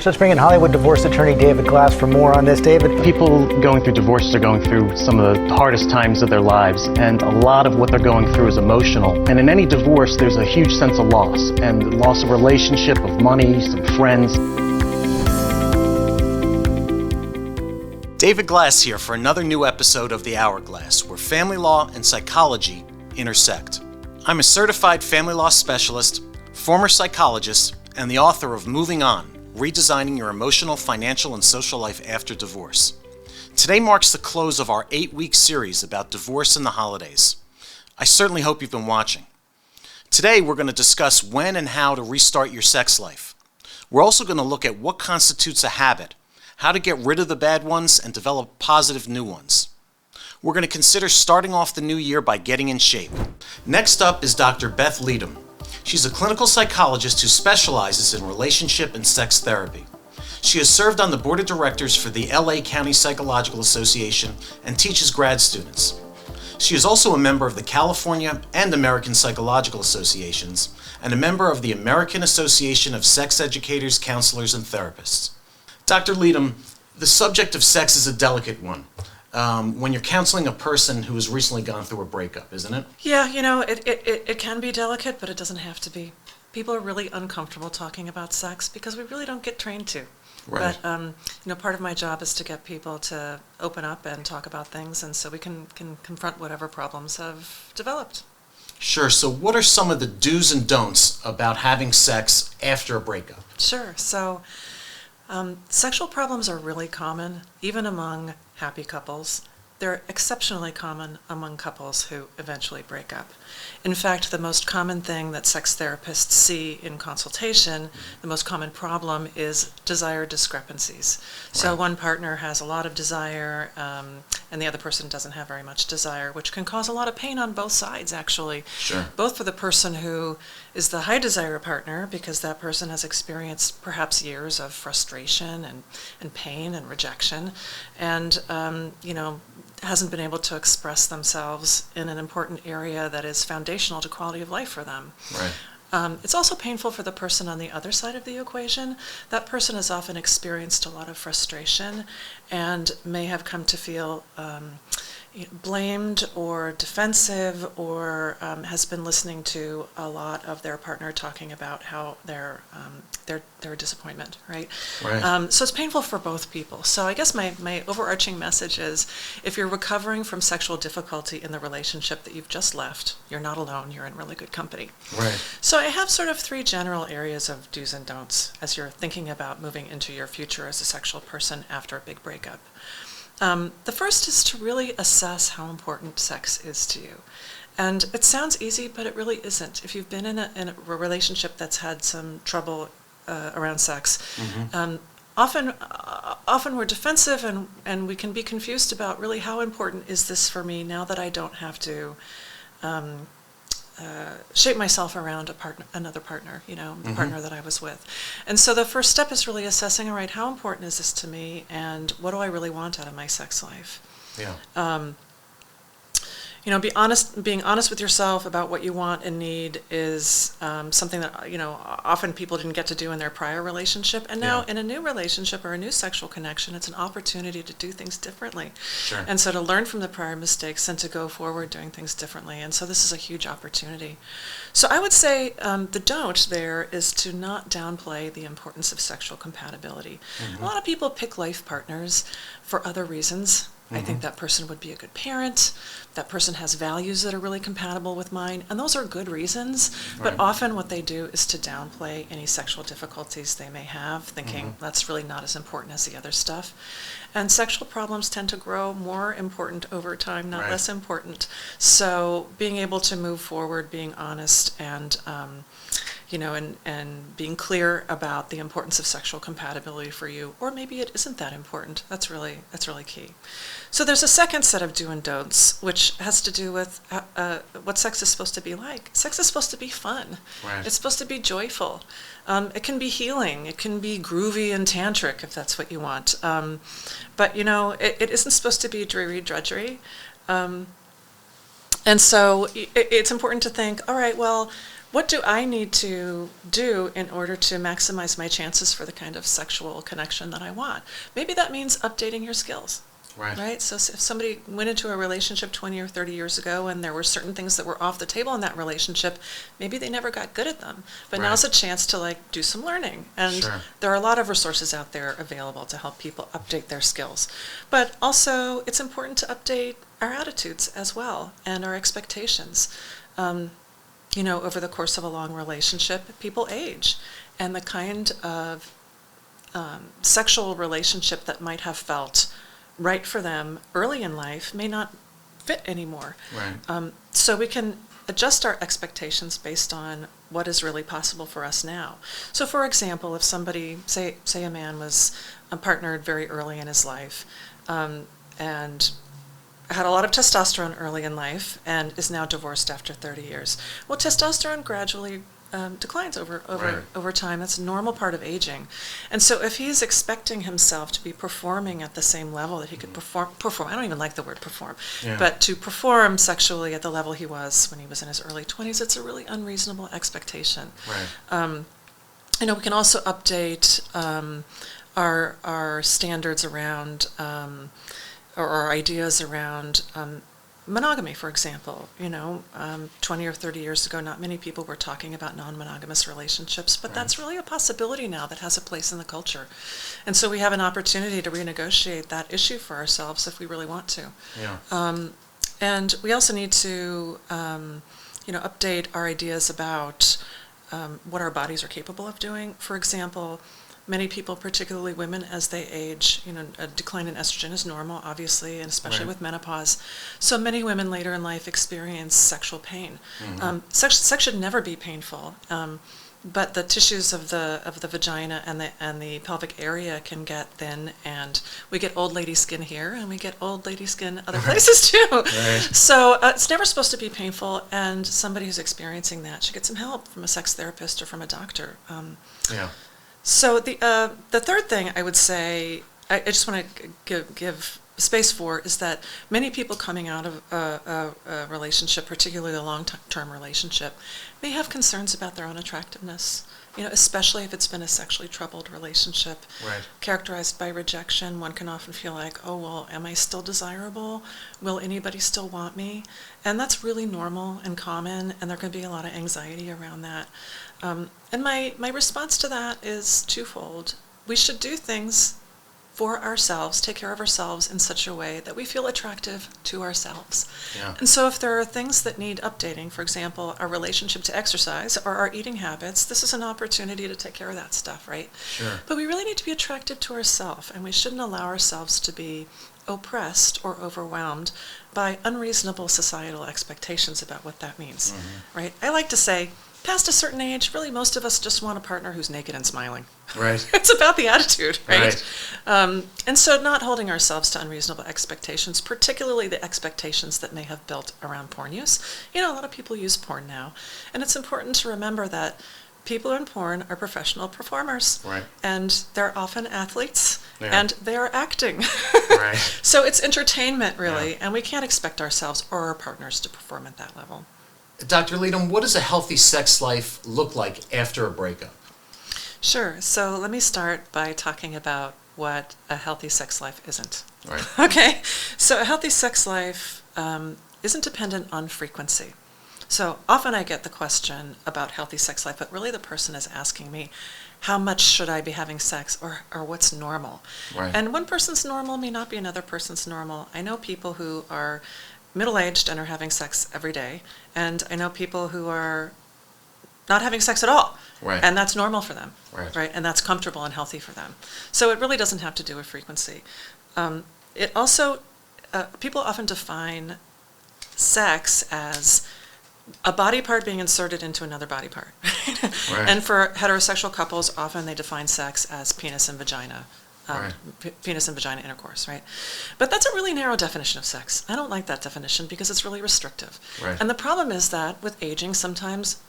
Let's bring in Hollywood divorce attorney David Glass for more on this. David? People going through divorces are going through some of the hardest times of their lives, and a lot of what they're going through is emotional. And in any divorce, there's a huge sense of loss, and loss of relationship, of money, some friends. David Glass here for another new episode of The Hourglass, where family law and psychology intersect. I'm a certified family law specialist, former psychologist, and the author of Moving On, Redesigning Your Emotional, Financial, and Social Life After Divorce. Today marks the close of our 8-week series about divorce and the holidays. I certainly hope you've been watching. Today we're going to discuss when and how to restart your sex life. We're also going to look at what constitutes a habit, how to get rid of the bad ones and develop positive new ones. We're going to consider starting off the new year by getting in shape. Next up is Dr. Beth Leedham. She's a clinical psychologist who specializes in relationship and sex therapy. She has served on the board of directors for the LA County Psychological Association and teaches grad students. She is also a member of the California and American Psychological Associations and a member of the American Association of Sex Educators, Counselors, and Therapists. Dr. Leedham, the subject of sex is a delicate one. When you're counseling a person who has recently gone through a breakup, isn't it? Yeah, it can be delicate, but it doesn't have to be. People are really uncomfortable talking about sex because we really don't get trained to. Right. But, part of my job is to get people to open up and talk about things, and so we can confront whatever problems have developed. Sure. So what are some of the do's and don'ts about having sex after a breakup? Sure. So sexual problems are really common, even among happy couples. They're exceptionally common among couples who eventually break up. In fact, the most common thing that sex therapists see in consultation, the most common problem is desire discrepancies. So one partner has a lot of desire and the other person doesn't have very much desire, which can cause a lot of pain on both sides, actually. Sure. Both for the person who is the high desire partner, because that person has experienced perhaps years of frustration and pain and rejection, and hasn't been able to express themselves in an important area that is foundational to quality of life for them. Right. It's also painful for the person on the other side of the equation. That person has often experienced a lot of frustration and may have come to feel blamed or defensive, or has been listening to a lot of their partner talking about how their disappointment, right? Right. So it's painful for both people. So I guess my overarching message is, if you're recovering from sexual difficulty in the relationship that you've just left, you're not alone, you're in really good company. Right. So I have sort of 3 general areas of do's and don'ts as you're thinking about moving into your future as a sexual person after a big breakup. The first is to really assess how important sex is to you. And it sounds easy, but it really isn't. If you've been in a relationship that's had some trouble around sex, often we're defensive and we can be confused about really how important is this for me now that I don't have to shape myself around another partner, the partner that I was with. And so the first step is really assessing, all right, how important is this to me, and what do I really want out of my sex life? Yeah. Being honest with yourself about what you want and need is something that, often people didn't get to do in their prior relationship. And now in a new relationship or a new sexual connection, it's an opportunity to do things differently. Sure. And so to learn from the prior mistakes and to go forward doing things differently. And so this is a huge opportunity. So I would say the don't there is to not downplay the importance of sexual compatibility. A lot of people pick life partners for other reasons. I think that person would be a good parent, that person has values that are really compatible with mine, and those are good reasons, but often what they do is to downplay any sexual difficulties they may have, thinking that's really not as important as the other stuff. And sexual problems tend to grow more important over time, not less important. So being able to move forward, being honest, and and being clear about the importance of sexual compatibility for you, or maybe it isn't that important. That's really key. So there's a second set of do and don'ts, which has to do with what sex is supposed to be like. Sex is supposed to be fun. Right. It's supposed to be joyful. It can be healing. It can be groovy and tantric if that's what you want. But it isn't supposed to be dreary drudgery. And so it's important to think, all right, well, what do I need to do in order to maximize my chances for the kind of sexual connection that I want? Maybe that means updating your skills. Right. So if somebody went into a relationship 20 or 30 years ago and there were certain things that were off the table in that relationship, maybe they never got good at them. But now's a chance to do some learning. And there are a lot of resources out there available to help people update their skills. But also it's important to update our attitudes as well and our expectations. Over the course of a long relationship, people age. And the kind of sexual relationship that might have felt right for them early in life may not fit anymore. So we can adjust our expectations based on what is really possible for us now. So for example, if somebody, say a man was partnered very early in his life and had a lot of testosterone early in life and is now divorced after 30 years. Well, testosterone gradually declines over time. That's a normal part of aging. And so if he's expecting himself to be performing at the same level that he could perform, I don't even like the word perform, but to perform sexually at the level he was when he was in his early 20s, it's a really unreasonable expectation. We can also update our standards around, or our ideas around monogamy, for example. 20 or 30 years ago, not many people were talking about non-monogamous relationships, but that's really a possibility now that has a place in the culture. And so we have an opportunity to renegotiate that issue for ourselves if we really want to. And we also need to, update our ideas about what our bodies are capable of doing. For example, many people, particularly women, as they age, a decline in estrogen is normal, obviously, and especially with menopause. So many women later in life experience sexual pain. Sex should never be painful, but the tissues of the vagina and the pelvic area can get thin, and we get old lady skin here, and we get old lady skin other places too. So it's never supposed to be painful, and somebody who's experiencing that should get some help from a sex therapist or from a doctor. So the third thing I would say, I just want to give space for, is that many people coming out of a relationship, particularly a long-term relationship, may have concerns about their own attractiveness, especially if it's been a sexually troubled relationship, characterized by rejection. One can often feel like, oh, well, am I still desirable? Will anybody still want me? And that's really normal and common, and there can be a lot of anxiety around that. And my response to that is twofold. We should do things for ourselves, take care of ourselves in such a way that we feel attractive to ourselves. And so if there are things that need updating, for example, our relationship to exercise or our eating habits, this is an opportunity to take care of that stuff, right? But we really need to be attracted to ourselves, and we shouldn't allow ourselves to be oppressed or overwhelmed by unreasonable societal expectations about what that means, right? I like to say, past a certain age, really most of us just want a partner who's naked and smiling. It's about the attitude, right? And so not holding ourselves to unreasonable expectations, particularly the expectations that may have built around porn use. A lot of people use porn now, and it's important to remember that people in porn are professional performers, and they're often athletes, and they are acting. So it's entertainment, really, and we can't expect ourselves or our partners to perform at that level. Dr. Leedham, what does a healthy sex life look like after a breakup? Sure. So let me start by talking about what a healthy sex life isn't. Okay. So a healthy sex life isn't dependent on frequency. So often I get the question about healthy sex life, but really the person is asking me, how much should I be having sex, or what's normal? And one person's normal may not be another person's normal. I know people who are middle-aged and are having sex every day, and I know people who are not having sex at all, and that's normal for them, and that's comfortable and healthy for them. So it really doesn't have to do with frequency. It also, people often define sex as a body part being inserted into another body part. And for heterosexual couples, often they define sex as penis and vagina. Penis and vagina intercourse, right? But that's a really narrow definition of sex. I don't like that definition because it's really restrictive. And the problem is that with aging, sometimes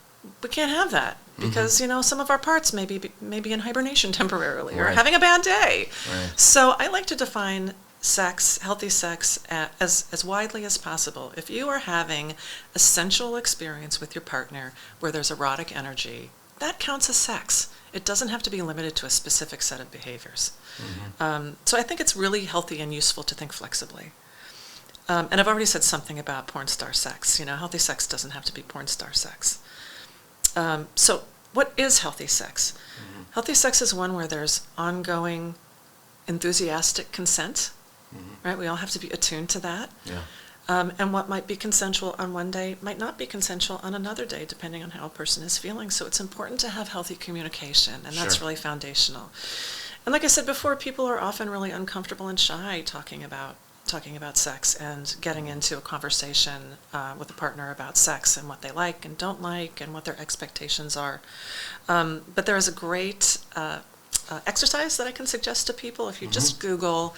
we can't have that because, some of our parts may be in hibernation temporarily or having a bad day. So I like to define sex, healthy sex, as widely as possible. If you are having a sensual experience with your partner where there's erotic energy, that counts as sex. It doesn't have to be limited to a specific set of behaviors. So I think it's really healthy and useful to think flexibly. And I've already said something about porn star sex. Healthy sex doesn't have to be porn star sex. So what is healthy sex? Healthy sex is one where there's ongoing enthusiastic consent, right? We all have to be attuned to that. Yeah. And what might be consensual on one day might not be consensual on another day, depending on how a person is feeling. So it's important to have healthy communication, and that's Sure. really foundational. And like I said before, people are often really uncomfortable and shy talking about sex and getting into a conversation with a partner about sex and what they like and don't like and what their expectations are. But there is a great exercise that I can suggest to people. If you just Google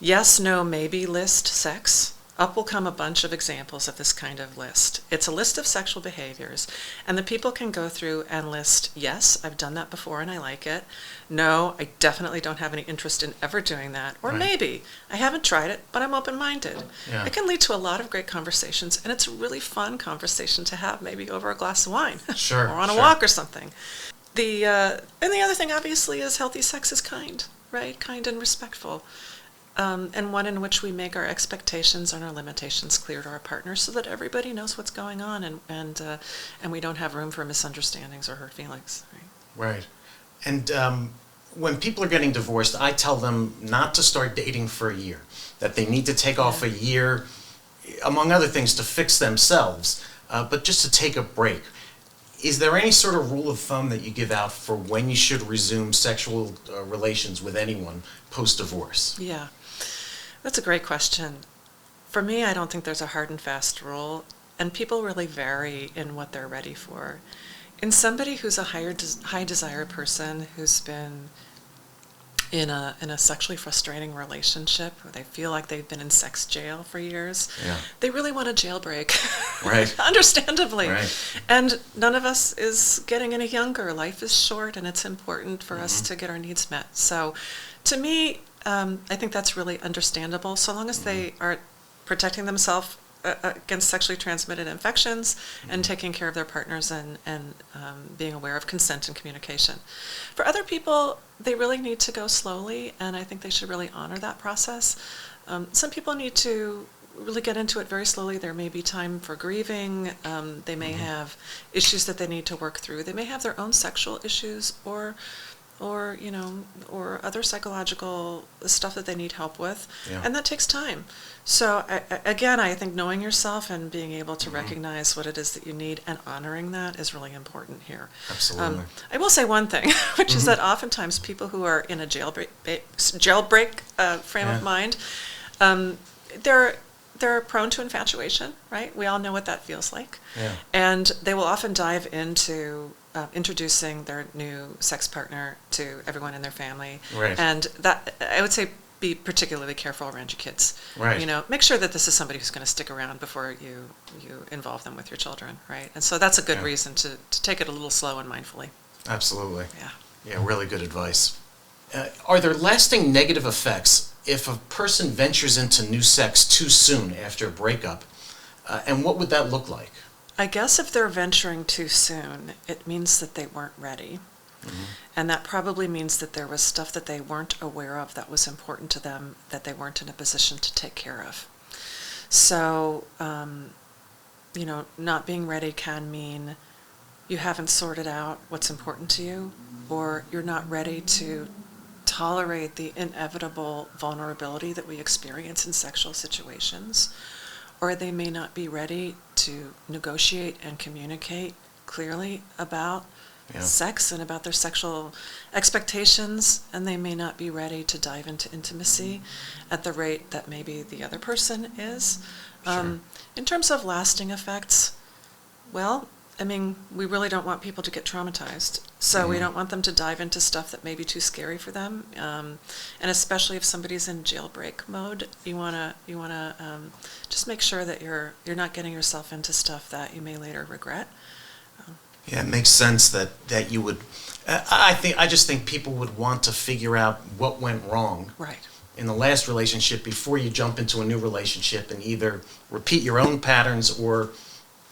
yes, no, maybe list sex, up will come a bunch of examples of this kind of list. It's a list of sexual behaviors, and the people can go through and list, yes, I've done that before and I like it. No, I definitely don't have any interest in ever doing that. Or Right. maybe, I haven't tried it, but I'm open-minded. Yeah. It can lead to a lot of great conversations, and it's a really fun conversation to have, maybe over a glass of wine. Sure, or on a sure. walk or something. And the other thing, obviously, is healthy sex is kind, right? Kind and respectful. And one in which we make our expectations and our limitations clear to our partners so that everybody knows what's going on and we don't have room for misunderstandings or hurt feelings. Right? Right. And when people are getting divorced, I tell them not to start dating for a year, that they need to take off a year, among other things, to fix themselves, but just to take a break. Is there any sort of rule of thumb that you give out for when you should resume sexual relations with anyone post-divorce? Yeah, that's a great question. For me, I don't think there's a hard and fast rule, and people really vary in what they're ready for. In somebody who's a high desire person who's been in a sexually frustrating relationship where they feel like they've been in sex jail for years, Yeah. they really want a jailbreak. Right. Understandably. Right. And none of us is getting any younger. Life is short, and it's important for us to get our needs met. So to me, I think that's really understandable, so long as they are protecting themselves against sexually transmitted infections and taking care of their partners and being aware of consent and communication. For other people, they really need to go slowly, and I think they should really honor that process. Some people need to really get into it very slowly. There may be time for grieving. They may have issues that they need to work through. They may have their own sexual issues or other psychological stuff that they need help with, Yeah. and that takes time. So I think knowing yourself and being able to recognize what it is that you need and honoring that is really important here. Absolutely. I will say one thing, which is that oftentimes people who are in a jailbreak frame Yeah. of mind, they're prone to infatuation, right? We all know what that feels like. Yeah. And they will often dive into introducing their new sex partner to everyone in their family. Right. And that, I would say, be particularly careful around your kids. Right. Make sure that this is somebody who's going to stick around before you involve them with your children, right? And so that's a good Yeah. reason to take it a little slow and mindfully. Absolutely. Yeah. Yeah, really good advice. Are there lasting negative effects if a person ventures into new sex too soon after a breakup? And what would that look like? I guess if they're venturing too soon, it means that they weren't ready. And that probably means that there was stuff that they weren't aware of that was important to them that they weren't in a position to take care of. So, not being ready can mean you haven't sorted out what's important to you, or you're not ready to tolerate the inevitable vulnerability that we experience in sexual situations, or they may not be ready to negotiate and communicate clearly about sex and about their sexual expectations, and they may not be ready to dive into intimacy at the rate that maybe the other person is. Sure. In terms of lasting effects, well, we really don't want people to get traumatized, so we don't want them to dive into stuff that may be too scary for them, and especially if somebody's in jailbreak mode, you wanna just make sure that you're not getting yourself into stuff that you may later regret. Yeah, it makes sense that you would. I just think people would want to figure out what went wrong Right. in the last relationship before you jump into a new relationship and either repeat your own patterns or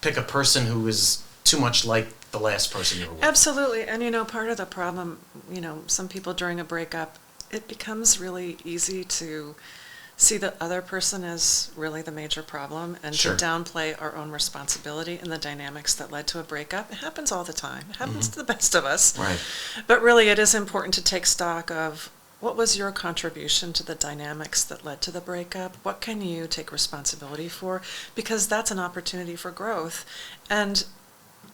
pick a person who is too much like the last person you were with. Absolutely. And part of the problem, some people during a breakup, it becomes really easy to see the other person as really the major problem and Sure. to downplay our own responsibility in the dynamics that led to a breakup. It happens all the time. It happens to the best of us. Right. But really, it is important to take stock of what was your contribution to the dynamics that led to the breakup? What can you take responsibility for? Because that's an opportunity for growth. And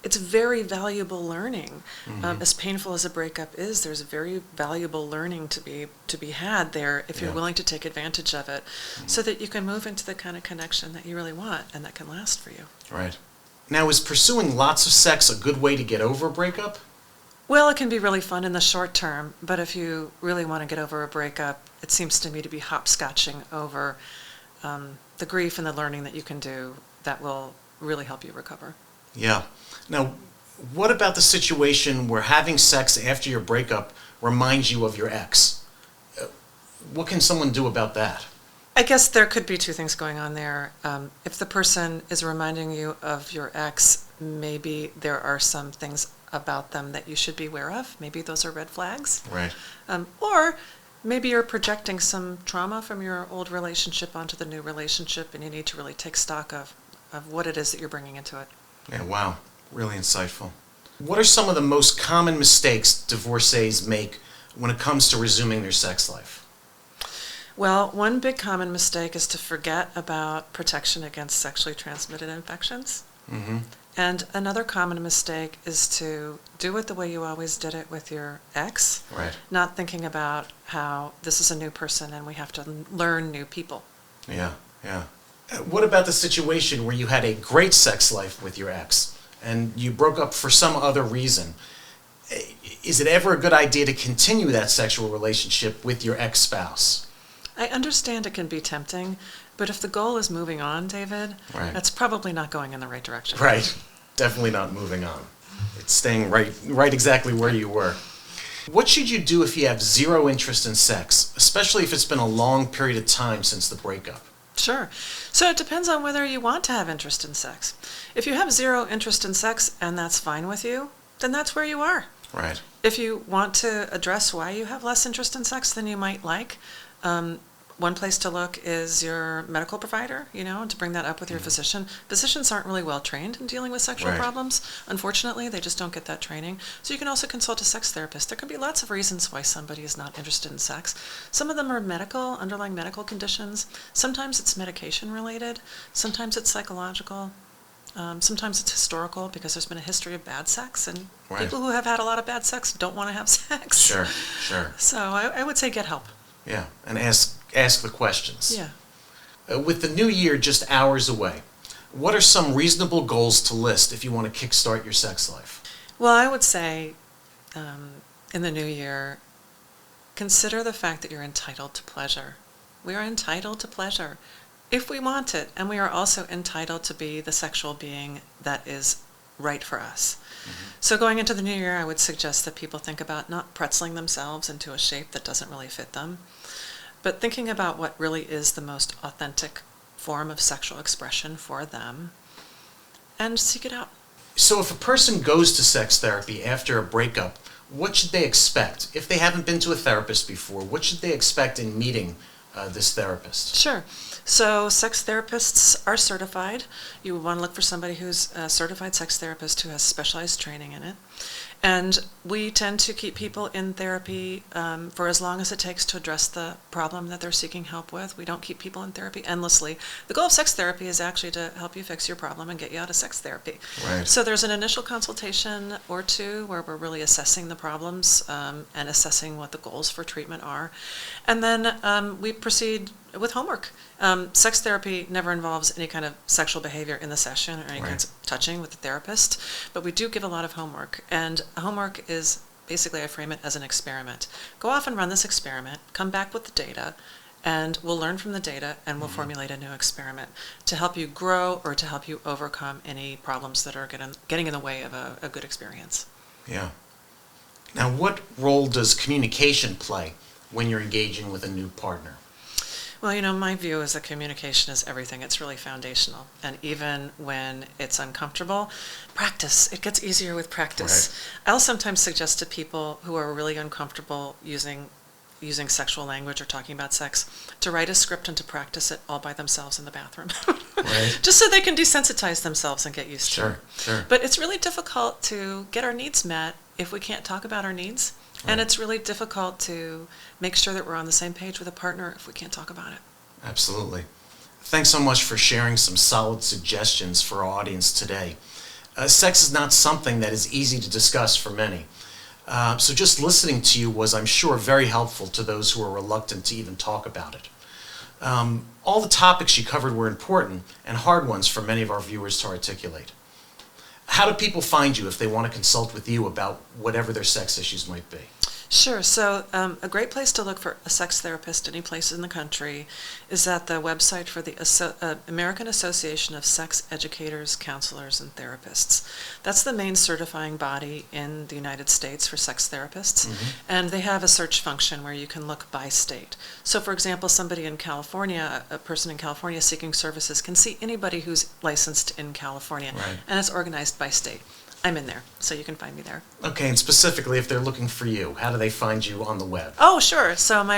it's very valuable learning. As painful as a breakup is, there's very valuable learning to be had there if you're Yeah. willing to take advantage of it, so that you can move into the kind of connection that you really want and that can last for you. Right. Now, is pursuing lots of sex a good way to get over a breakup? Well, it can be really fun in the short term, but if you really want to get over a breakup, it seems to me to be hopscotching over the grief and the learning that you can do that will really help you recover. Yeah. Now, what about the situation where having sex after your breakup reminds you of your ex? What can someone do about that? I guess there could be two things going on there. If the person is reminding you of your ex, maybe there are some things about them that you should be aware of. Maybe those are red flags. Right. Or maybe you're projecting some trauma from your old relationship onto the new relationship, and you need to really take stock of what it is that you're bringing into it. Yeah, wow. Really insightful. What are some of the most common mistakes divorcees make when it comes to resuming their sex life? Well, one big common mistake is to forget about protection against sexually transmitted infections. And another common mistake is to do it the way you always did it with your ex, Right. not thinking about how this is a new person and we have to learn new people. Yeah, yeah. What about the situation where you had a great sex life with your ex and you broke up for some other reason? Is it ever a good idea to continue that sexual relationship with your ex-spouse? I understand it can be tempting, but if the goal is moving on, David, Right. that's probably not going in the right direction. Right. Definitely not moving on. It's staying right exactly where you were. What should you do if you have zero interest in sex, especially if it's been a long period of time since the breakup? Sure. So it depends on whether you want to have interest in sex. If you have zero interest in sex and that's fine with you, then that's where you are. Right. If you want to address why you have less interest in sex than you might like, one place to look is your medical provider, and to bring that up with your physician. Physicians aren't really well trained in dealing with sexual Right. problems. Unfortunately, they just don't get that training. So you can also consult a sex therapist. There can be lots of reasons why somebody is not interested in sex. Some of them are underlying medical conditions. Sometimes it's medication related. Sometimes it's psychological. Sometimes it's historical because there's been a history of bad sex, and Right. people who have had a lot of bad sex don't want to have sex. Sure, sure. So I would say get help. Yeah, and ask the questions. Yeah. With the new year just hours away, what are some reasonable goals to list if you want to kickstart your sex life? Well, I would say in the new year, consider the fact that you're entitled to pleasure. We are entitled to pleasure if we want it, and we are also entitled to be the sexual being that is right for us. So going into the new year, I would suggest that people think about not pretzeling themselves into a shape that doesn't really fit them, but thinking about what really is the most authentic form of sexual expression for them, and seek it out. So if a person goes to sex therapy after a breakup, what should they expect? If they haven't been to a therapist before, what should they expect in meeting this therapist? Sure. So sex therapists are certified. You would want to look for somebody who's a certified sex therapist who has specialized training in it. And we tend to keep people in therapy for as long as it takes to address the problem that they're seeking help with. We don't keep people in therapy endlessly. The goal of sex therapy is actually to help you fix your problem and get you out of sex therapy. Right. So there's an initial consultation or two where we're really assessing the problems and assessing what the goals for treatment are. And then we proceed with homework. Sex therapy never involves any kind of sexual behavior in the session or any kinds of touching with the therapist, but we do give a lot of homework. And homework is basically, I frame it as an experiment. Go off and run this experiment, come back with the data, and we'll learn from the data and we'll formulate a new experiment to help you grow or to help you overcome any problems that are getting in the way of a good experience. Yeah. Now, what role does communication play when you're engaging with a new partner? Well, my view is that communication is everything. It's really foundational. And even when it's uncomfortable, practice. It gets easier with practice. Right. I'll sometimes suggest to people who are really uncomfortable using sexual language or talking about sex to write a script and to practice it all by themselves in the bathroom. Right. Just so they can desensitize themselves and get used to it. Sure. But it's really difficult to get our needs met if we can't talk about our needs. Right. And it's really difficult to make sure that we're on the same page with a partner if we can't talk about it. Absolutely. Thanks so much for sharing some solid suggestions for our audience today. Sex is not something that is easy to discuss for many. So just listening to you was, I'm sure, very helpful to those who are reluctant to even talk about it. All the topics you covered were important and hard ones for many of our viewers to articulate. How do people find you if they want to consult with you about whatever their sex issues might be? Sure. So a great place to look for a sex therapist any place in the country is at the website for the American Association of Sex Educators, Counselors, and Therapists. That's the main certifying body in the United States for sex therapists. Mm-hmm. And they have a search function where you can look by state. So for example, somebody in California, a person in California seeking services can see anybody who's licensed in California. Right. And it's organized by state. I'm in there, so you can find me there. Okay, and specifically, if they're looking for you, how do they find you on the web? Oh, sure. So my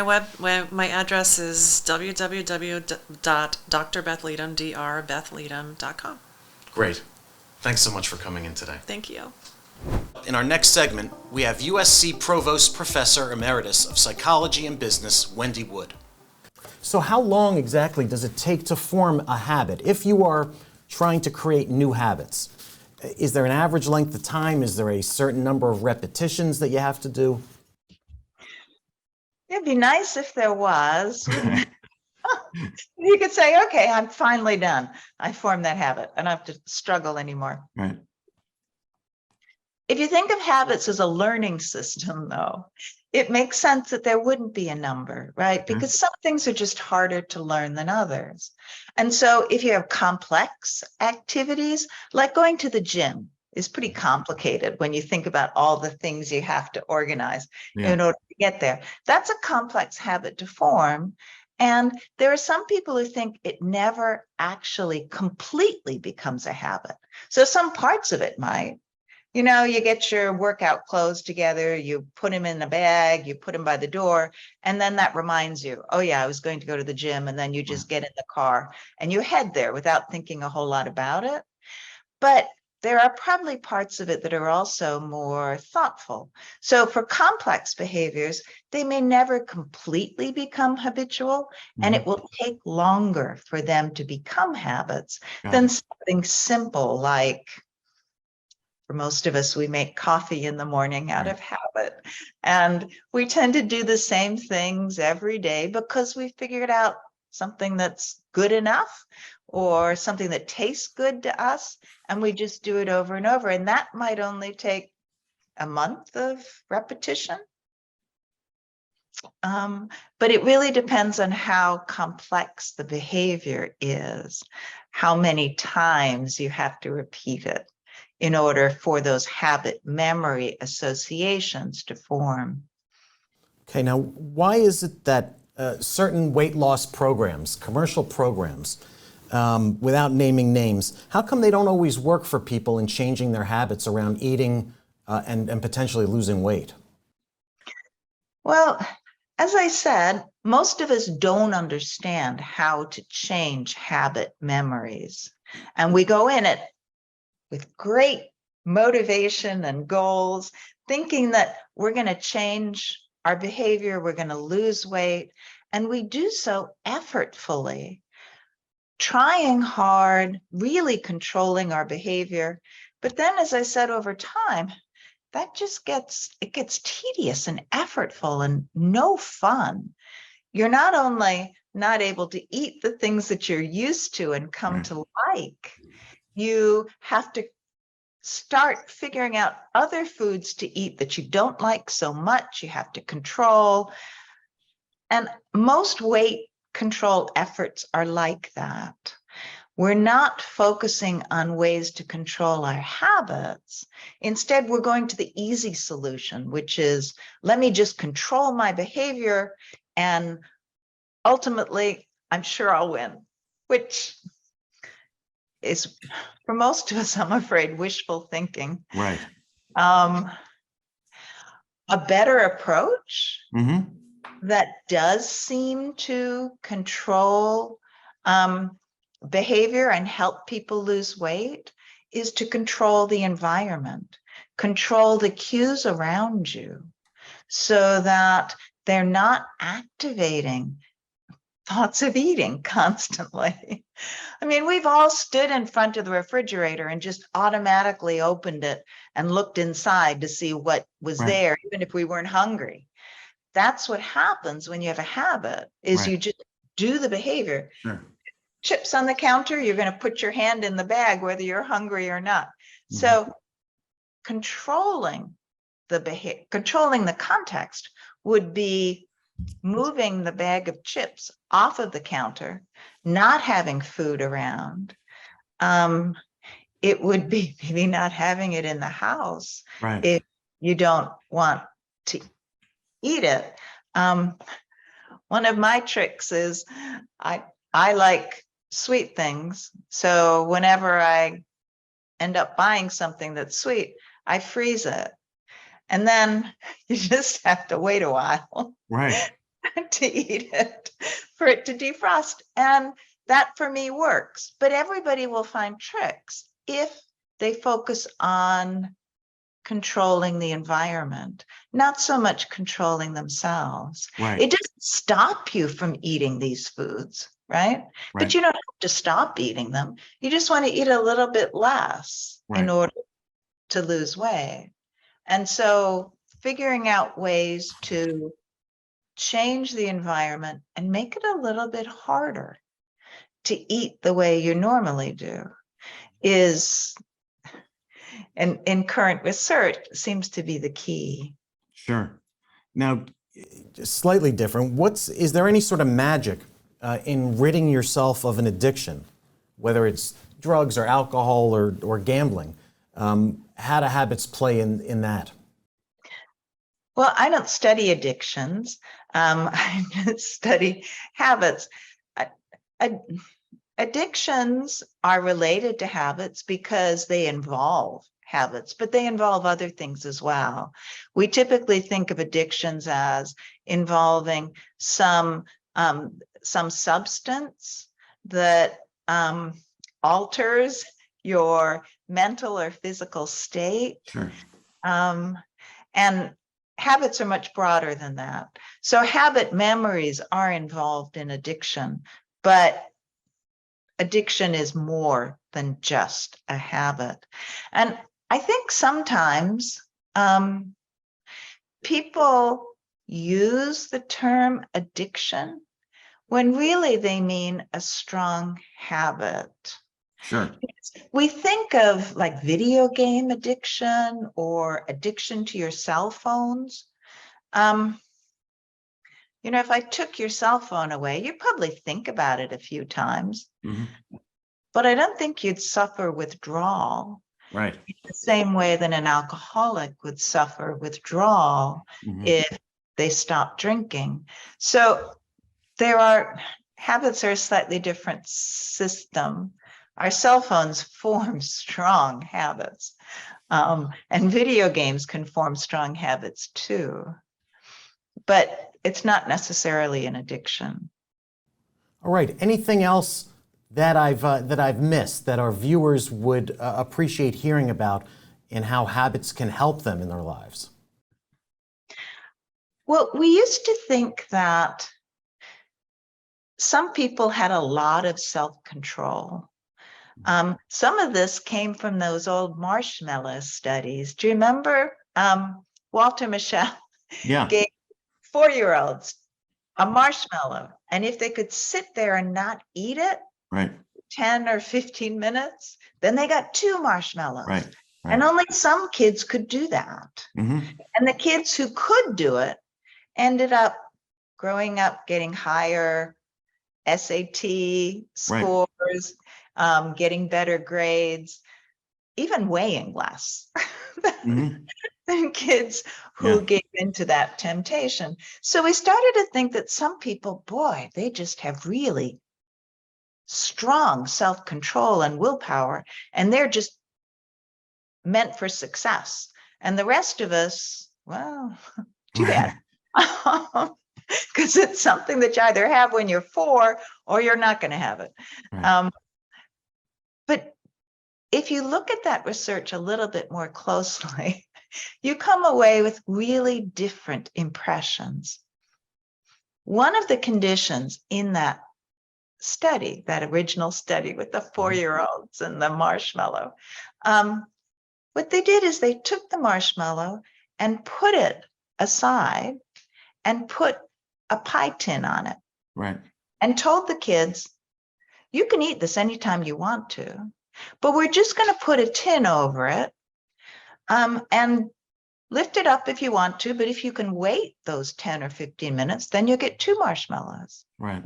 address is www.drbethleedham.com. Great. Thanks so much for coming in today. Thank you. In our next segment, we have USC Provost Professor Emeritus of Psychology and Business, Wendy Wood. So how long exactly does it take to form a habit? If you are trying to create new habits, is there an average length of time? Is there a certain number of repetitions that you have to do? It'd be nice if there was. You could say, okay, I'm finally done. I formed that habit. I don't have to struggle anymore. Right. If you think of habits as a learning system, though, it makes sense that there wouldn't be a number, right? Because some things are just harder to learn than others. And so if you have complex activities, like going to the gym is pretty complicated when you think about all the things you have to organize in order to get there. That's a complex habit to form. And there are some people who think it never actually completely becomes a habit. So some parts of it might. You get your workout clothes together, you put them in a bag, you put them by the door, and then that reminds you, oh yeah, I was going to go to the gym, and then you just get in the car and you head there without thinking a whole lot about it. But there are probably parts of it that are also more thoughtful. So for complex behaviors, they may never completely become habitual, and it will take longer for them to become habits than something simple like, for most of us, we make coffee in the morning out of habit. And we tend to do the same things every day because we figured out something that's good enough or something that tastes good to us. And we just do it over and over. And that might only take a month of repetition. But it really depends on how complex the behavior is, how many times you have to repeat it in order for those habit memory associations to form. Okay, now why is it that certain weight loss programs, commercial programs, without naming names, how come they don't always work for people in changing their habits around eating and potentially losing weight? Well, as I said, most of us don't understand how to change habit memories. And we go in it with great motivation and goals, thinking that we're going to change our behavior, we're going to lose weight, and we do so effortfully, trying hard, really controlling our behavior. But then, as I said, over time, that just gets tedious and effortful and no fun. You're not only not able to eat the things that you're used to and come to like, you have to start figuring out other foods to eat that you don't like so much. You have to control. And most weight control efforts are like that. We're not focusing on ways to control our habits. Instead, we're going to the easy solution, which is, let me just control my behavior, and ultimately I'm sure I'll win, which is, for most of us, I'm afraid, wishful thinking. Right. A better approach Mm-hmm. that does seem to control behavior and help people lose weight is to control the environment, control the cues around you so that they're not activating thoughts of eating constantly. I mean, we've all stood in front of the refrigerator and just automatically opened it and looked inside to see what was there, even if we weren't hungry. That's what happens when you have a habit, is you just do the behavior. Sure. Chips on the counter, you're going to put your hand in the bag, whether you're hungry or not. Mm-hmm. So controlling the behavior, controlling the context would be moving the bag of chips off of the counter, not having food around. It would be maybe not having it in the house if you don't want to eat it. One of my tricks is I like sweet things. So whenever I end up buying something that's sweet, I freeze it. And then you just have to wait a while to eat it for it to defrost. And that for me works. But everybody will find tricks if they focus on controlling the environment, not so much controlling themselves. It doesn't stop you from eating these foods, right? But you don't have to stop eating them. You just want to eat a little bit less in order to lose weight. And so figuring out ways to change the environment and make it a little bit harder to eat the way you normally do is, and in current research, seems to be the key. Sure. Now, just slightly different, is there any sort of magic in ridding yourself of an addiction, whether it's drugs or alcohol or gambling? How do habits play in that? Well, I don't study addictions. I just study habits. Addictions are related to habits because they involve habits, but they involve other things as well. We typically think of addictions as involving some substance that alters your mental or physical state. Sure. And habits are much broader than that. So habit memories are involved in addiction, but addiction is more than just a habit. And I think sometimes people use the term addiction when really they mean a strong habit. Sure. We think of like video game addiction or addiction to your cell phones. If I took your cell phone away, you'd probably think about it a few times, but I don't think you'd suffer withdrawal. Right. The same way that an alcoholic would suffer withdrawal if they stop drinking. So habits are a slightly different system. Our cell phones form strong habits, and video games can form strong habits too. But it's not necessarily an addiction. All right. Anything else that I've missed that our viewers would appreciate hearing about in how habits can help them in their lives? Well, we used to think that some people had a lot of self-control. Some of this came from those old marshmallow studies. Do you remember Walter Mischel gave 4-year-olds a marshmallow, and if they could sit there and not eat it 10 or 15 minutes, then they got 2 marshmallows. And only some kids could do that. And the kids who could do it ended up growing up getting higher SAT scores, getting better grades, even weighing less. than kids who Yeah. gave into that temptation. So we started to think that some people, boy, they just have really strong self-control and willpower, and they're just meant for success. And the rest of us, well, too bad. Because it's something that you either have when you're 4 or you're not going to have it. Right. But if you look at that research a little bit more closely, you come away with really different impressions. One of the conditions in that study, that original study with the 4-year-olds and the marshmallow, what they did is they took the marshmallow and put it aside and put a pie tin on it Right. and told the kids, you can eat this anytime you want to, but we're just going to put a tin over it and lift it up if you want to. But if you can wait those 10 or 15 minutes, then you'll get 2 marshmallows. Right.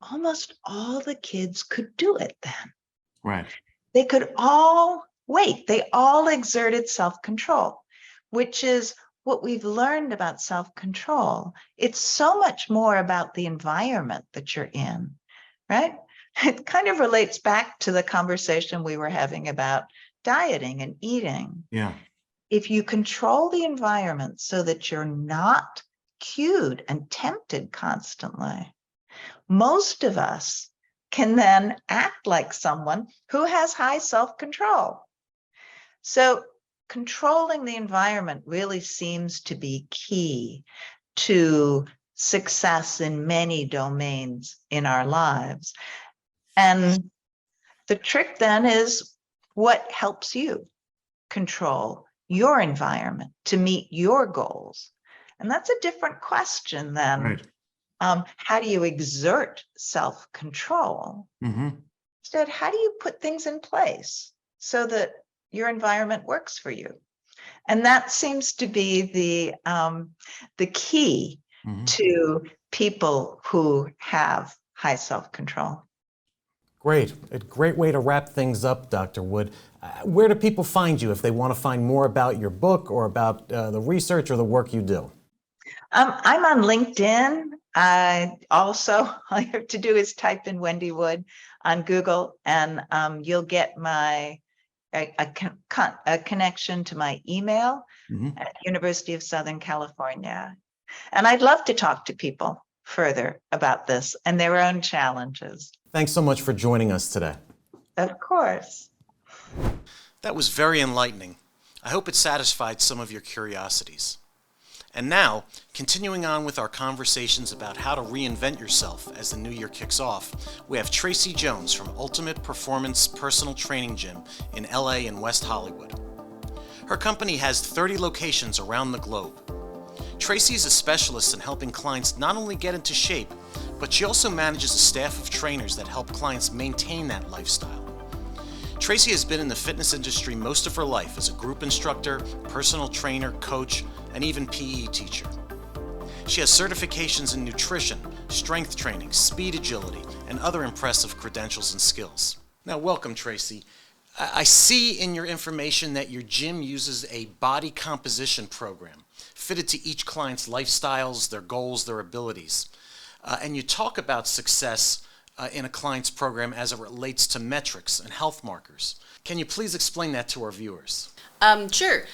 Almost all the kids could do it then. Right. They could all wait. They all exerted self-control, which is what we've learned about self-control. It's so much more about the environment that you're in, right? It kind of relates back to the conversation we were having about dieting and eating. Yeah. If you control the environment so that you're not cued and tempted constantly, most of us can then act like someone who has high self-control. So controlling the environment really seems to be key to success in many domains in our lives. And the trick then is what helps you control your environment to meet your goals. And that's a different question than Right. How do you exert self-control? Mm-hmm. Instead, how do you put things in place so that your environment works for you? And that seems to be the key Mm-hmm. to people who have high self-control. Great. A great way to wrap things up, Dr. Wood. Where do people find you if they want to find more about your book or about the research or the work you do? I'm on LinkedIn. Also, all you have to do is type in Wendy Wood on Google, and you'll get a connection to my email at University of Southern California. And I'd love to talk to people further about this and their own challenges. Thanks so much for joining us today. Of course. That was very enlightening. I hope it satisfied some of your curiosities. And now, continuing on with our conversations about how to reinvent yourself as the new year kicks off, we have Tracey Jones from Ultimate Performance Personal Training Gym in LA and West Hollywood. Her company has 30 locations around the globe. Tracey is a specialist in helping clients not only get into shape, but she also manages a staff of trainers that help clients maintain that lifestyle. Tracey has been in the fitness industry most of her life as a group instructor, personal trainer, coach, and even PE teacher. She has certifications in nutrition, strength training, speed agility, and other impressive credentials and skills. Now, welcome, Tracey. I see in your information that your gym uses a body composition program fitted to each client's lifestyles, their goals, their abilities. And you talk about success in a client's program as it relates to metrics and health markers. Can you please explain that to our viewers? Sure.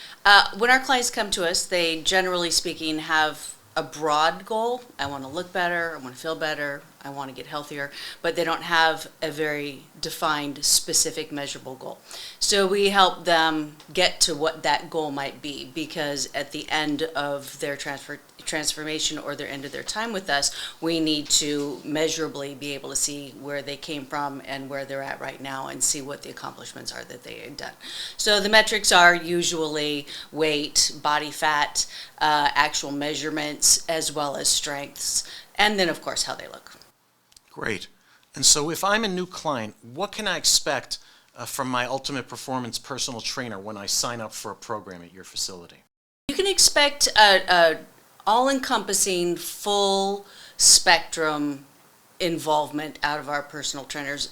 When our clients come to us, they generally speaking have a broad goal. I want to look better, I want to feel better, I want to get healthier, but they don't have a very defined, specific, measurable goal. So we help them get to what that goal might be, because at the end of their transformation or their end of their time with us, we need to measurably be able to see where they came from and where they're at right now and see what the accomplishments are that they had done. So the metrics are usually weight, body fat, actual measurements, as well as strengths, and then of course how they look. Great. And so if I'm a new client, what can I expect from my Ultimate Performance personal trainer when I sign up for a program at your facility? You can expect a all-encompassing, full spectrum involvement out of our personal trainers,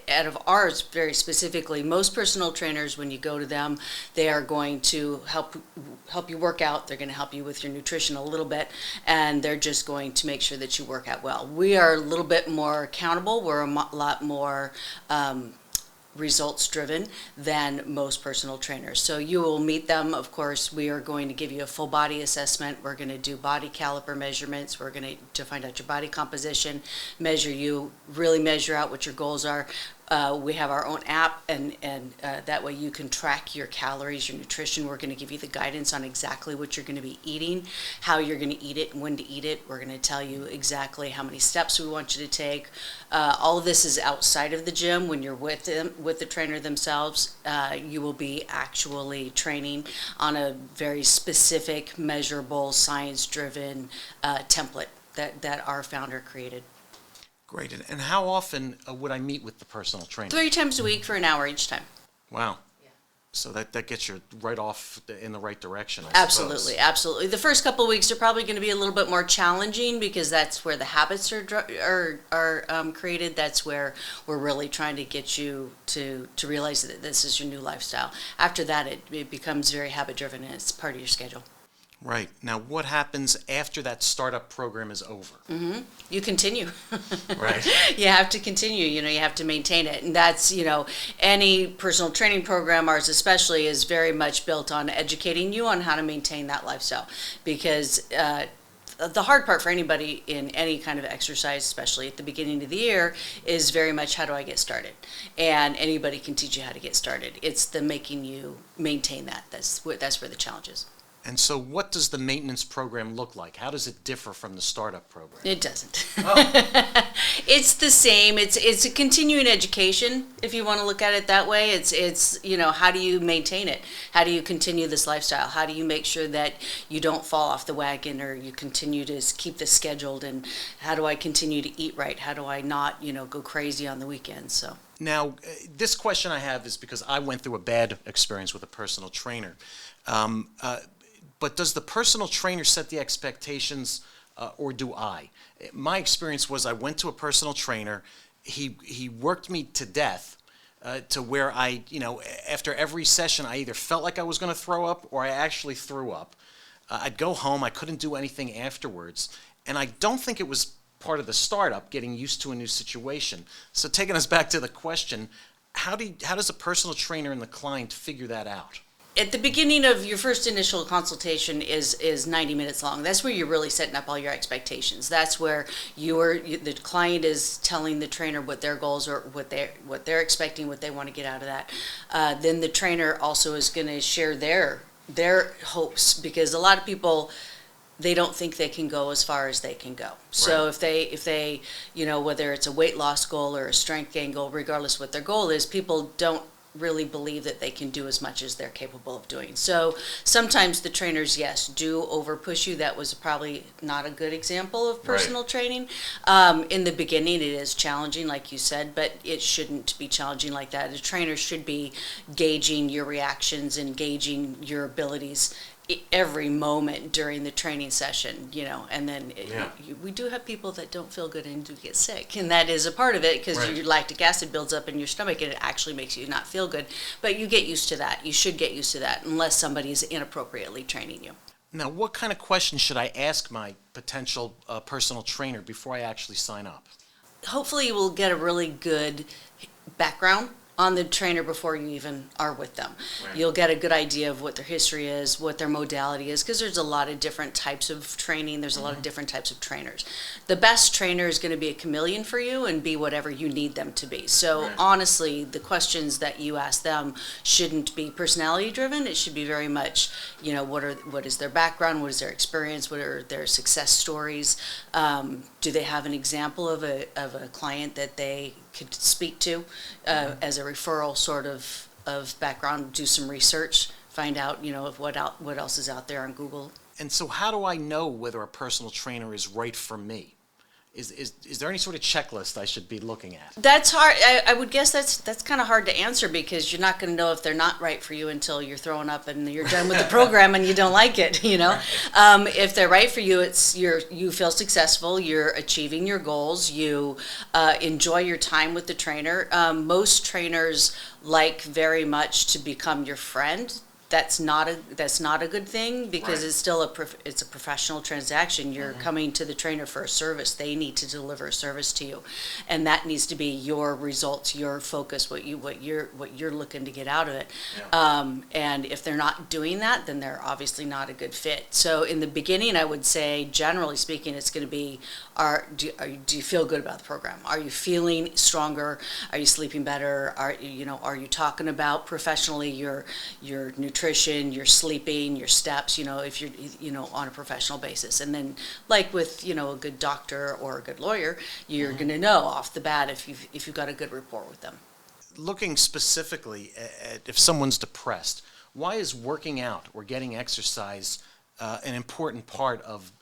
out of ours very specifically. Most personal trainers, when you go to them, they are going to help you work out. They're going to help you with your nutrition a little bit, and they're just going to make sure that you work out well. We are a little bit more accountable. We're a lot more results driven than most personal trainers. So you will meet them. Of course, we are going to give you a full body assessment. We're going to do body caliper measurements. We're going to find out your body composition, measure you, really measure out what your goals are. We have our own app, and that way you can track your calories, your nutrition. We're going to give you the guidance on exactly what you're going to be eating, how you're going to eat it, and when to eat it. We're going to tell you exactly how many steps we want you to take. All of this is outside of the gym. When you're with them, with the trainer themselves, you will be actually training on a very specific, measurable, science-driven template that our founder created. Great. And how often would I meet with the personal trainer? 3 times a week for an hour each time. Wow. So that gets you right off in the right direction, I Absolutely, suppose. absolutely. The first couple of weeks are probably going to be a little bit more challenging because that's where the habits are created. That's where we're really trying to get you to realize that this is your new lifestyle. After that, it becomes very habit-driven, and it's part of your schedule. Right. Now, what happens after that startup program is over? You continue. Right. You have to continue, you have to maintain it. And that's, any personal training program, ours especially, is very much built on educating you on how to maintain that lifestyle. Because the hard part for anybody in any kind of exercise, especially at the beginning of the year, is very much how do I get started? And anybody can teach you how to get started. It's the making you maintain that. That's where the challenge is. And so what does the maintenance program look like? How does it differ from the startup program? It doesn't. It's the same. It's a continuing education, if you want to look at it that way. It's how do you maintain it? How do you continue this lifestyle? How do you make sure that you don't fall off the wagon, or you continue to keep this scheduled? And how do I continue to eat right? How do I not, go crazy on the weekends? So. Now, this question I have is because I went through a bad experience with a personal trainer. But does the personal trainer set the expectations, or do I? My experience was I went to a personal trainer. He worked me to death to where I, after every session, I either felt like I was going to throw up or I actually threw up. I'd go home. I couldn't do anything afterwards. And I don't think it was part of the startup, getting used to a new situation. So taking us back to the question, how does a personal trainer and the client figure that out? At the beginning of your first initial consultation is 90 minutes long. That's where you're really setting up all your expectations. That's where the client is telling the trainer what their goals are, what they're expecting, what they want to get out of that. Then the trainer also is going to share their hopes, because a lot of people, they don't think they can go as far as they can go. So if they whether it's a weight loss goal or a strength gain goal, regardless what their goal is, people don't really believe that they can do as much as they're capable of doing. So sometimes the trainers, yes, do over push you. That was probably not a good example of personal training. In the beginning, it is challenging, like you said, but it shouldn't be challenging like that. A trainer should be gauging your reactions and gauging your abilities every moment during the training session, and then we do have people that don't feel good and do get sick, and that is a part of it, because your lactic acid builds up in your stomach and it actually makes you not feel good. But you get used to that. You should get used to that, unless somebody is inappropriately training you. Now, what kind of questions should I ask my potential personal trainer before I actually sign up? Hopefully you will get a really good background on the trainer before you even are with them. You'll get a good idea of what their history is, what their modality is, because there's a lot of different types of training. There's a lot of different types of trainers. The best trainer is going to be a chameleon for you and be whatever you need them to be. So honestly, the questions that you ask them shouldn't be personality driven. It should be very much, what is their background, what is their experience, what are their success stories, do they have an example of a client that they could speak to as a referral sort of background. Do some research, find out of what else is out there on Google. And so how do I know whether a personal trainer is right for me? Is there any sort of checklist I should be looking at? That's hard. I would guess that's kind of hard to answer because you're not going to know if they're not right for you until you're throwing up and you're done with the program and you don't like it. If they're right for you, you feel successful. You're achieving your goals. You enjoy your time with the trainer. Most trainers like very much to become your friend. That's not a good thing because Right. it's still it's a professional transaction. You're coming to the trainer for a service. They need to deliver a service to you, and that needs to be your results, your focus, what you're looking to get out of it. And if they're not doing that, then they're obviously not a good fit. So in the beginning, I would say, generally speaking, it's going to be, do you feel good about the program? Are you feeling stronger? Are you sleeping better? Are you talking about professionally your nutrition, your sleeping, your steps, if you're, on a professional basis. And then like with, a good doctor or a good lawyer, you're going to know off the bat if you've got a good rapport with them. Looking specifically at if someone's depressed, why is working out or getting exercise an important part of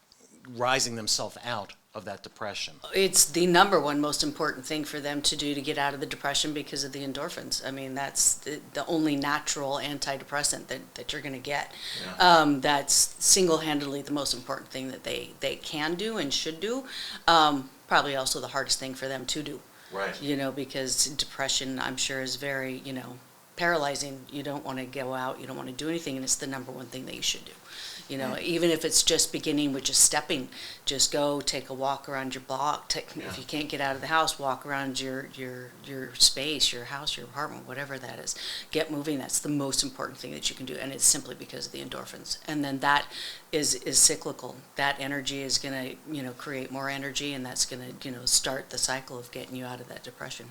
rising themselves out of that depression? It's the number one most important thing for them to do to get out of the depression because of the endorphins. I mean, that's the only natural antidepressant that you're going to get. That's single-handedly the most important thing that they can do and should do. Probably also the hardest thing for them to do. Right. Because depression, I'm sure, is very, paralyzing. You don't want to go out, you don't want to do anything, and it's the number one thing that you should do. Even if it's just beginning with just stepping, just go take a walk around your block. If you can't get out of the house, walk around your space, your house, your apartment, whatever that is. Get moving. That's the most important thing that you can do, and it's simply because of the endorphins. And then that is cyclical. That energy is going to, create more energy, and that's going to, start the cycle of getting you out of that depression.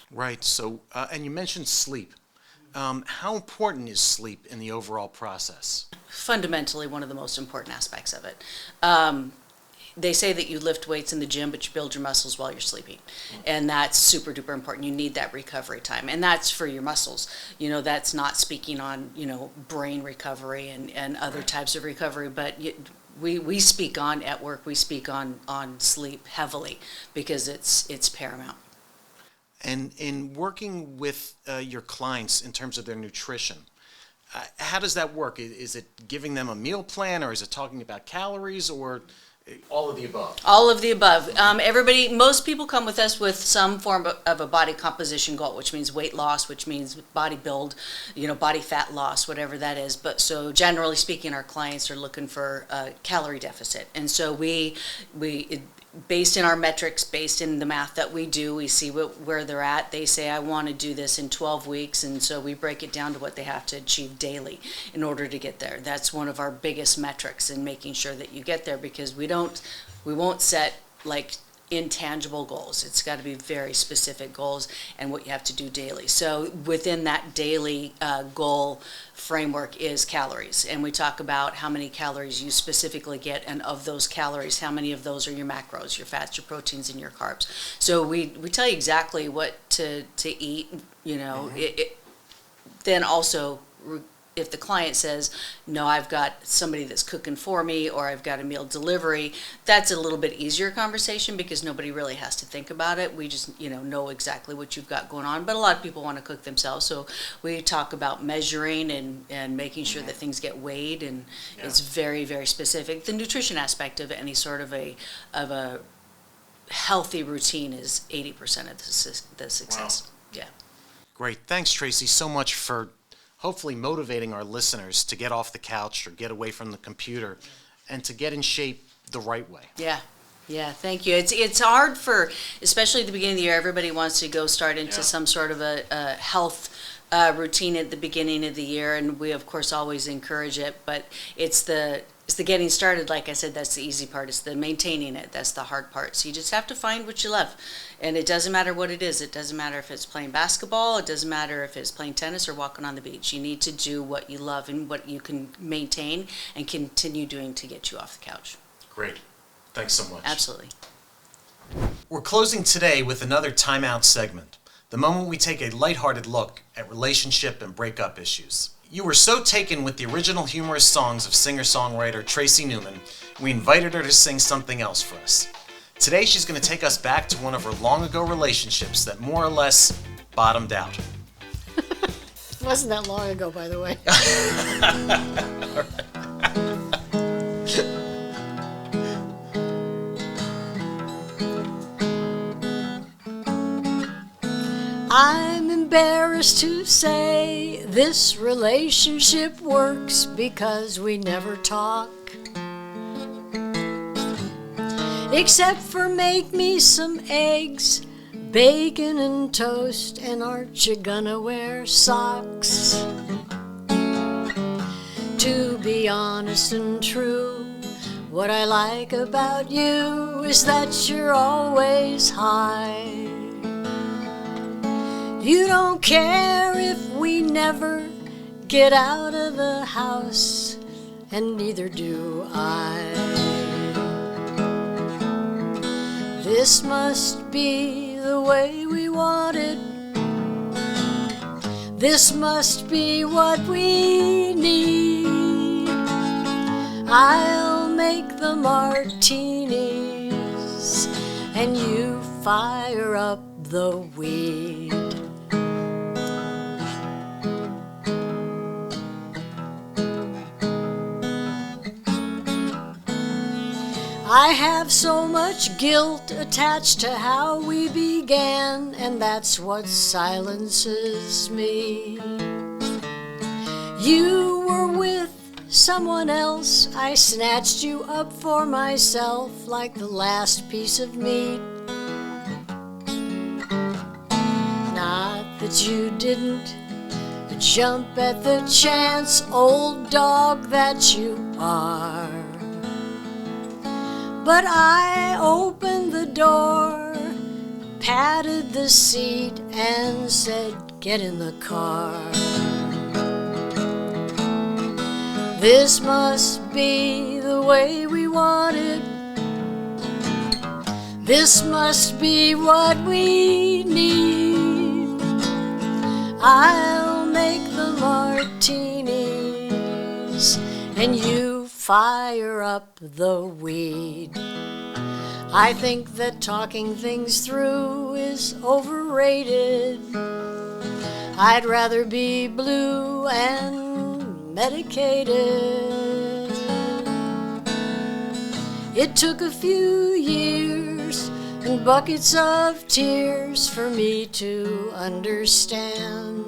Right. So, and you mentioned sleep. How important is sleep in the overall process? Fundamentally, one of the most important aspects of it. They say that you lift weights in the gym, but you build your muscles while you're sleeping. And that's super duper important. You need that recovery time. And that's for your muscles. That's not speaking on, brain recovery and other types of recovery, but we speak on, at work, we speak on sleep heavily because it's paramount. And in working with your clients in terms of their nutrition, how does that work? Is it giving them a meal plan, or is it talking about calories, or all of the above? All of the above. Most people come with us with some form of a body composition goal, which means weight loss, which means body build, body fat loss, whatever that is. But so generally speaking, our clients are looking for a calorie deficit. And so we based in our metrics, based in the math that we do, we see where they're at. They say, I want to do this in 12 weeks, and so we break it down to what they have to achieve daily in order to get there. That's one of our biggest metrics in making sure that you get there, because we won't set like intangible goals. It's got to be very specific goals and what you have to do daily. So within that daily goal framework is calories, and we talk about how many calories you specifically get, and of those calories, how many of those are your macros, your fats, your proteins, and your carbs. So we tell you exactly what to eat. Then also, if the client says, no, I've got somebody that's cooking for me, or I've got a meal delivery, that's a little bit easier conversation because nobody really has to think about it. We just, know exactly what you've got going on. But a lot of people want to cook themselves. So we talk about measuring and making sure that things get weighed, and it's very, very specific. The nutrition aspect of any sort of a healthy routine is 80% of the success. Wow. Yeah. Great. Thanks, Tracy, so much for hopefully motivating our listeners to get off the couch or get away from the computer and to get in shape the right way. Yeah, thank you. It's hard for, especially at the beginning of the year, everybody wants to go start into some sort of a health routine at the beginning of the year, and we of course always encourage it, but it's the getting started. Like I said, that's the easy part. It's the maintaining it. That's the hard part. So you just have to find what you love. And it doesn't matter what it is. It doesn't matter if it's playing basketball. It doesn't matter if it's playing tennis or walking on the beach. You need to do what you love and what you can maintain and continue doing to get you off the couch. Great. Thanks so much. Absolutely. We're closing today with another timeout segment, the moment we take a lighthearted look at relationship and breakup issues. You were so taken with the original humorous songs of singer-songwriter Tracy Newman, we invited her to sing something else for us. Today she's going to take us back to one of her long-ago relationships that more or less bottomed out. It wasn't that long ago, by the way. I'm embarrassed to say this relationship works because we never talk. Except for make me some eggs, bacon and toast, and aren't you gonna wear socks? To be honest and true, what I like about you is that you're always high. You don't care if we never get out of the house, and neither do I. This must be the way we want it. This must be what we need. I'll make the martinis, and you fire up the weed. I have so much guilt attached to how we began, and that's what silences me. You were with someone else, I snatched you up for myself like the last piece of meat. Not that you didn't jump at the chance, old dog that you are. But I opened the door, patted the seat, and said, get in the car. This must be the way we want it. This must be what we need. I'll make the martinis, and you fire up the weed. I think that talking things through is overrated. I'd rather be blue and medicated. It took a few years and buckets of tears for me to understand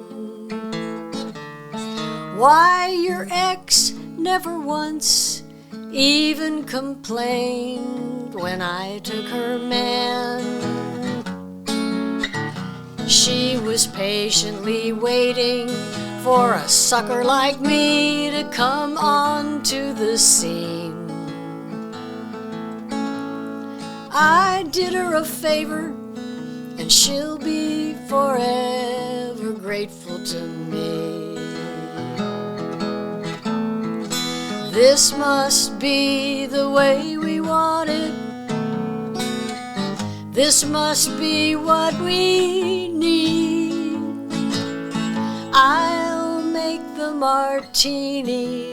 why your ex never once even complained when I took her man. She was patiently waiting for a sucker like me to come onto the scene. I did her a favor, and she'll be forever grateful to me. This must be the way we want it. This must be what we need. I'll make the martinis,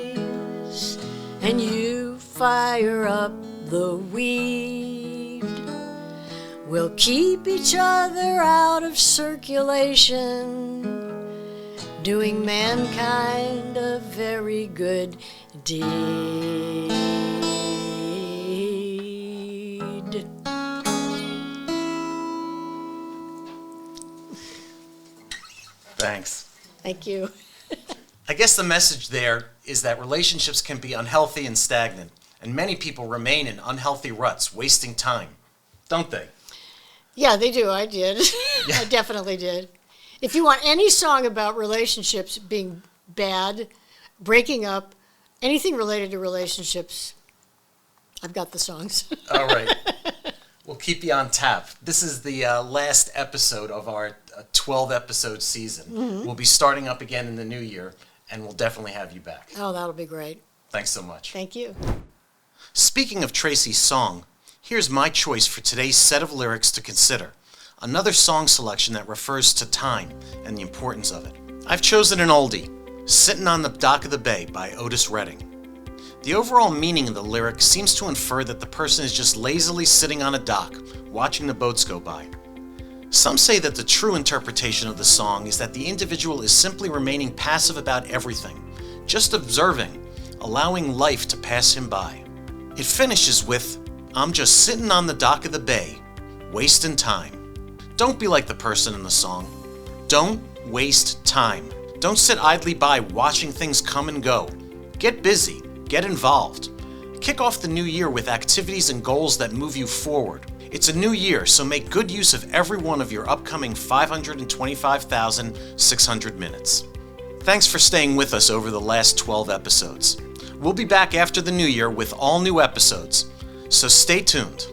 and you fire up the weed. We'll keep each other out of circulation, doing mankind a very good deed. Thanks. Thank you. I guess the message there is that relationships can be unhealthy and stagnant, and many people remain in unhealthy ruts, wasting time, don't they? Yeah, they do. I did. I definitely did. If you want any song about relationships being bad, breaking up, anything related to relationships, I've got the songs. All right. We'll keep you on tap. This is the last episode of our 12-episode season. Mm-hmm. We'll be starting up again in the new year, and we'll definitely have you back. Oh, that'll be great. Thanks so much. Thank you. Speaking of Tracy's song, here's my choice for today's set of lyrics to consider. Another song selection that refers to time and the importance of it. I've chosen an oldie, Sitting on the Dock of the Bay by Otis Redding. The overall meaning of the lyric seems to infer that the person is just lazily sitting on a dock, watching the boats go by. Some say that the true interpretation of the song is that the individual is simply remaining passive about everything, just observing, allowing life to pass him by. It finishes with, "I'm just sitting on the dock of the bay, wasting time." Don't be like the person in the song. Don't waste time. Don't sit idly by watching things come and go. Get busy. Get involved. Kick off the new year with activities and goals that move you forward. It's a new year, so make good use of every one of your upcoming 525,600 minutes. Thanks for staying with us over the last 12 episodes. We'll be back after the new year with all new episodes, so stay tuned.